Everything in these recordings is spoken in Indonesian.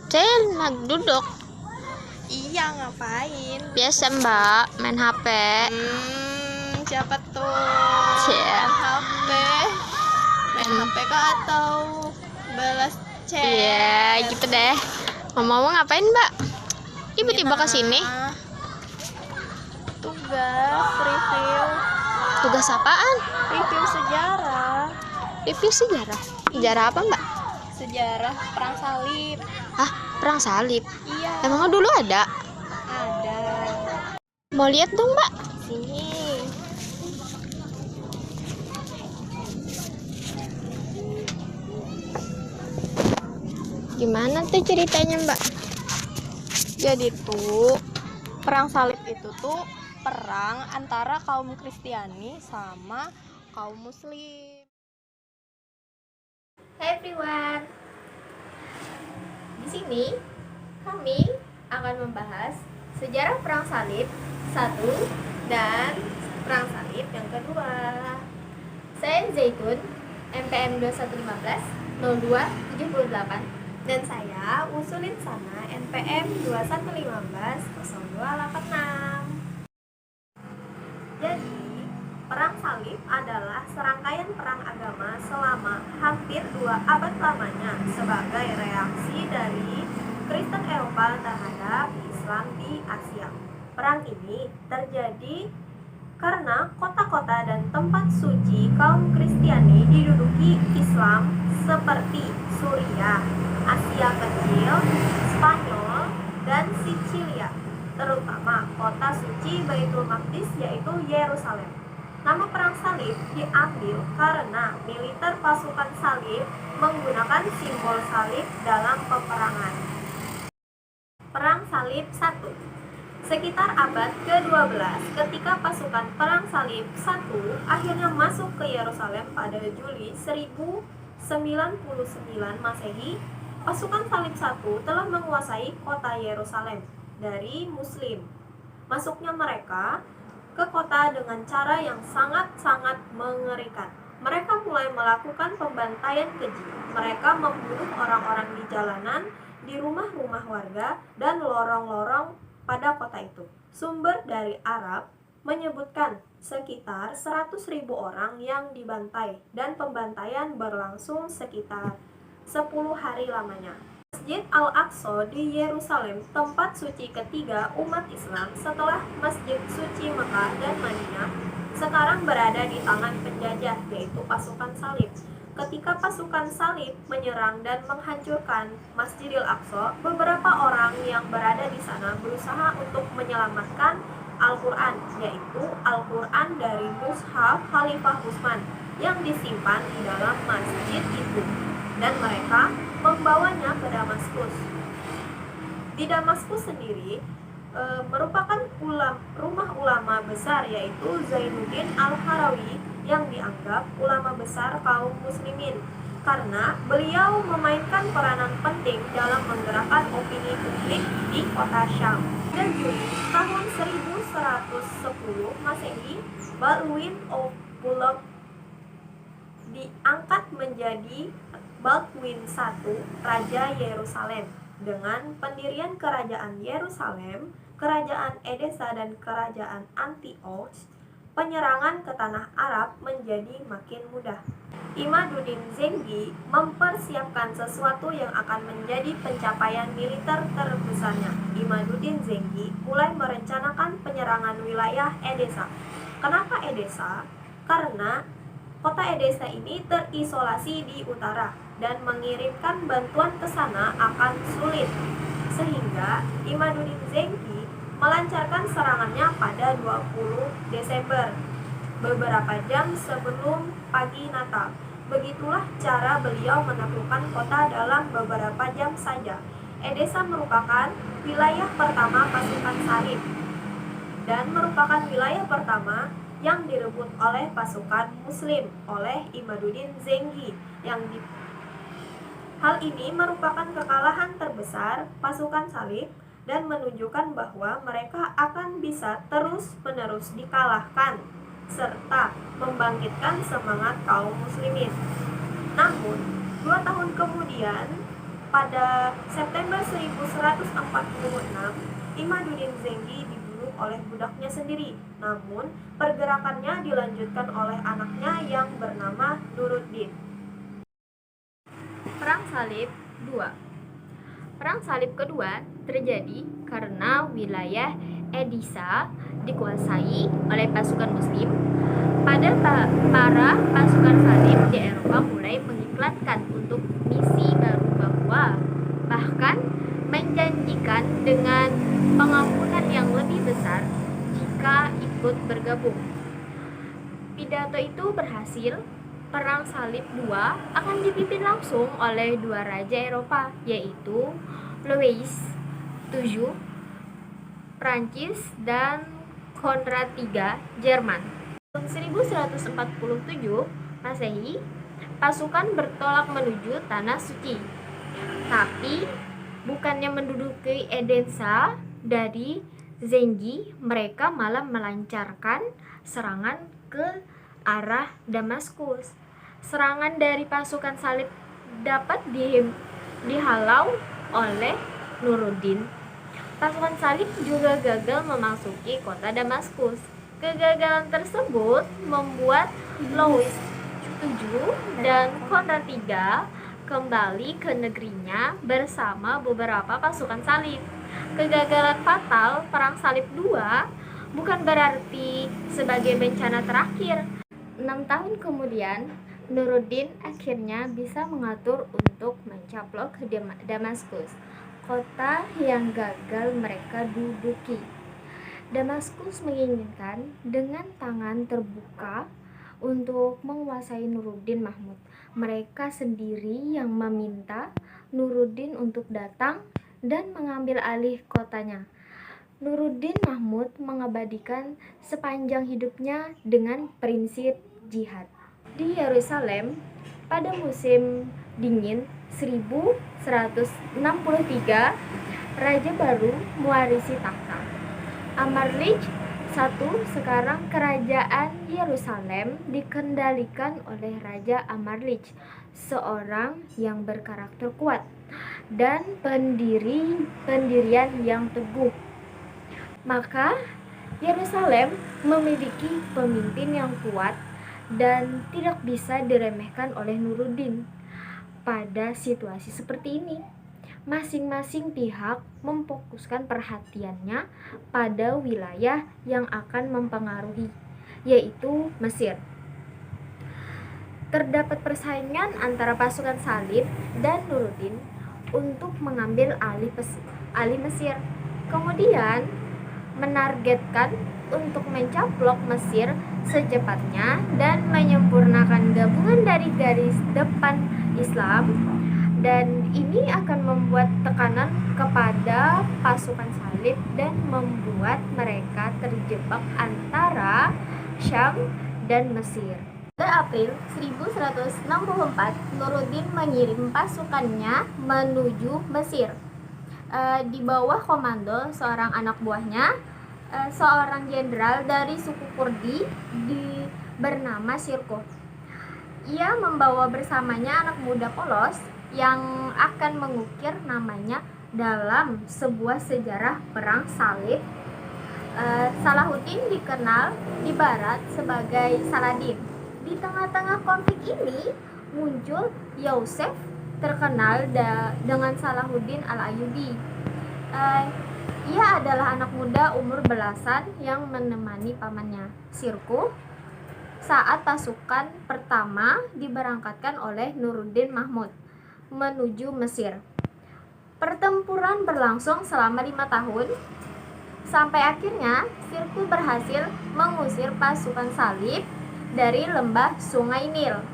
Cel, duduk. Iya, ngapain? Biasa mbak, main HP. Siapa tuh? Cie. HP. Main HP kah atau balas chat? Iya, gitu deh. Ngomong-ngomong ngapain mbak? Tiba-tiba Mina. kesini. Tugas review. Tugas apaan? Review sejarah. Review sejarah. Sejarah apa mbak? Sejarah perang salib. Hah, perang salib? Iya. Emang dulu ada? Ada. Mau lihat dong mbak? Sini. Gimana tuh ceritanya mbak? Jadi tuh perang salib itu tuh perang antara kaum Kristiani sama kaum Muslim. Hai everyone. Di sini kami akan membahas sejarah perang salib 1 dan perang salib yang kedua. Saya Zaitun, MPM 2115 0278, dan saya Usulin Sana, NPM 2115 0286. Jadi, perang salib adalah serangkaian perang agama selama hampir 2 abad lamanya sebagai reaksi dari Kristen Eropa terhadap Islam di Asia. Perang ini terjadi karena kota-kota dan tempat suci kaum Kristiani diduduki Islam seperti Suriah, Asia Kecil, Spanyol, dan Sicilia, terutama kota suci Baitul Maqdis yaitu Yerusalem. Nama perang salib diambil karena militer pasukan salib menggunakan simbol salib dalam peperangan. Perang salib 1. Sekitar abad ke-12, ketika pasukan perang salib 1 akhirnya masuk ke Yerusalem pada Juli 1099 Masehi, pasukan salib 1 telah menguasai kota Yerusalem dari Muslim. Masuknya mereka ke kota dengan cara yang sangat-sangat mengerikan. Mereka mulai melakukan pembantaian keji. Mereka membunuh orang-orang di jalanan, di rumah-rumah warga, dan lorong-lorong pada kota itu. Sumber dari Arab menyebutkan sekitar 100.000 orang yang dibantai, dan pembantaian berlangsung sekitar 10 hari lamanya. Masjid Al-Aqsa di Yerusalem, tempat suci ketiga umat Islam setelah Masjid Suci Mekah dan Madinah, sekarang berada di tangan penjajah, yaitu pasukan salib. Ketika pasukan salib menyerang dan menghancurkan Masjidil Aqsa, beberapa orang yang berada di sana berusaha untuk menyelamatkan Al-Quran, yaitu Al-Quran dari Mushaf Khalifah Utsman yang disimpan di dalam masjid itu, dan mereka membawanya ke Damaskus. Di Damaskus sendiri merupakan rumah ulama besar, yaitu Zainuddin Al-Harawi, yang dianggap ulama besar kaum muslimin karena beliau memainkan peranan penting dalam menggerakkan opini publik di kota Syam. Dan Juli tahun 1110 Masehi, Baldwin of Bulog diangkat menjadi Baldwin I, Raja Yerusalem. Dengan pendirian kerajaan Yerusalem, kerajaan Edesa, dan kerajaan Antioch, penyerangan ke tanah Arab menjadi makin mudah. Imaduddin Zengi mempersiapkan sesuatu yang akan menjadi pencapaian militer terbesarnya. Imaduddin Zengi mulai merencanakan penyerangan wilayah Edesa. Kenapa Edesa? Karena kota Edesa ini terisolasi di utara, dan mengirimkan bantuan ke sana akan sulit. Sehingga Imaduddin Zengi melancarkan serangannya pada 20 Desember, beberapa jam sebelum pagi Natal. Begitulah cara beliau menaklukkan kota dalam beberapa jam saja. Edesa merupakan wilayah pertama pasukan salib, dan merupakan wilayah pertama yang direbut oleh pasukan Muslim oleh Imaduddin Zengi. Hal ini merupakan kekalahan terbesar pasukan salib dan menunjukkan bahwa mereka akan bisa terus-menerus dikalahkan serta membangkitkan semangat kaum muslimin. Namun, 2 tahun kemudian, Pada September 1146, Imaduddin Zengi dibunuh oleh budaknya sendiri. Namun, pergerakannya dilanjutkan oleh anaknya yang bernama Nuruddin. Perang Salib II. Perang Salib kedua terjadi karena wilayah Edessa dikuasai oleh pasukan Muslim. Para pasukan Salib di Eropa mulai mengiklankan untuk misi baru bahwa bahkan menjanjikan dengan pengampunan yang lebih besar jika ikut bergabung. Pidato itu berhasil. Perang Salib II akan dipimpin langsung oleh dua raja Eropa, yaitu Louis VII Prancis dan Konrad III Jerman. Tahun 1147 Masehi, pasukan bertolak menuju Tanah Suci. Tapi bukannya menduduki Edessa dari Zengi, mereka malah melancarkan serangan ke arah Damaskus. Serangan dari pasukan Salib dapat dihalau oleh Nuruddin. Pasukan Salib juga gagal memasuki kota Damaskus. Kegagalan tersebut membuat Louis VII dan Konrad III kembali ke negerinya bersama beberapa pasukan Salib. Kegagalan fatal Perang Salib II bukan berarti sebagai bencana terakhir. 6 tahun kemudian, Nuruddin akhirnya bisa mengatur untuk mencaplok ke Damaskus, kota yang gagal mereka duduki. Damaskus menginginkan dengan tangan terbuka untuk menguasai Nuruddin Mahmud. Mereka sendiri yang meminta Nuruddin untuk datang dan mengambil alih kotanya. Nuruddin Mahmud mengabadikan sepanjang hidupnya dengan prinsip jihad. Di Yerusalem, pada musim dingin 1163, raja baru mewarisi takhta. Amarlich I, sekarang kerajaan Yerusalem dikendalikan oleh Raja Amarlich, seorang yang berkarakter kuat dan pendirian yang teguh. Maka Yerusalem memiliki pemimpin yang kuat dan tidak bisa diremehkan oleh Nuruddin. Pada situasi seperti ini, masing-masing pihak memfokuskan perhatiannya pada wilayah yang akan mempengaruhi, yaitu Mesir. Terdapat persaingan antara pasukan Salib dan Nuruddin untuk mengambil alih Mesir. Kemudian menargetkan untuk mencaplok Mesir secepatnya dan menyempurnakan gabungan dari garis depan Islam, dan ini akan membuat tekanan kepada pasukan Salib dan membuat mereka terjebak antara Syam dan Mesir. Pada April 1164, Nuruddin mengirim pasukannya menuju Mesir. Di bawah komando seorang anak buahnya, seorang jenderal dari suku Kurdi bernama Sirkuh. Ia membawa bersamanya anak muda polos yang akan mengukir namanya dalam sebuah sejarah perang salib. Salahuddin dikenal di barat sebagai Saladin. Di tengah-tengah konflik ini muncul Yosef, terkenal dengan Salahuddin Al-Ayyubi. Ia adalah anak muda umur belasan yang menemani pamannya Sirkuh saat pasukan pertama diberangkatkan oleh Nuruddin Mahmud menuju Mesir. Pertempuran berlangsung selama 5 tahun sampai akhirnya Sirkuh berhasil mengusir pasukan Salib dari lembah Sungai Nil.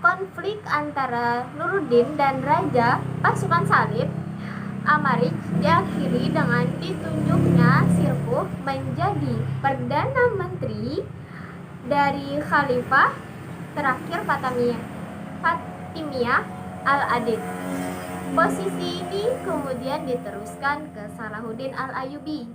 Konflik antara Nuruddin dan raja pasukan Salib, Amarich, diakhiri dengan ditunjuknya Sirkuh menjadi Perdana Menteri dari Khalifah terakhir Fatimiyah Al-Adid. Posisi ini kemudian diteruskan ke Salahuddin Al-Ayyubi,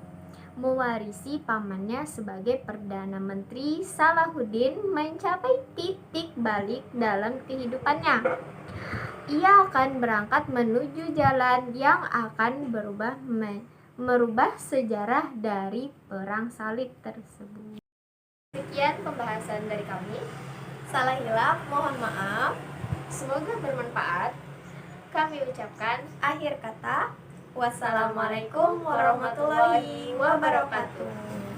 mewarisi pamannya sebagai Perdana Menteri. Salahuddin mencapai titik balik dalam kehidupannya. ia akan berangkat menuju jalan yang akan merubah sejarah dari perang salib tersebut. Sekian pembahasan dari kami. Salah hilaf, mohon maaf. Semoga bermanfaat. Kami ucapkan Akhir kata, wassalamualaikum warahmatullahi wabarakatuh.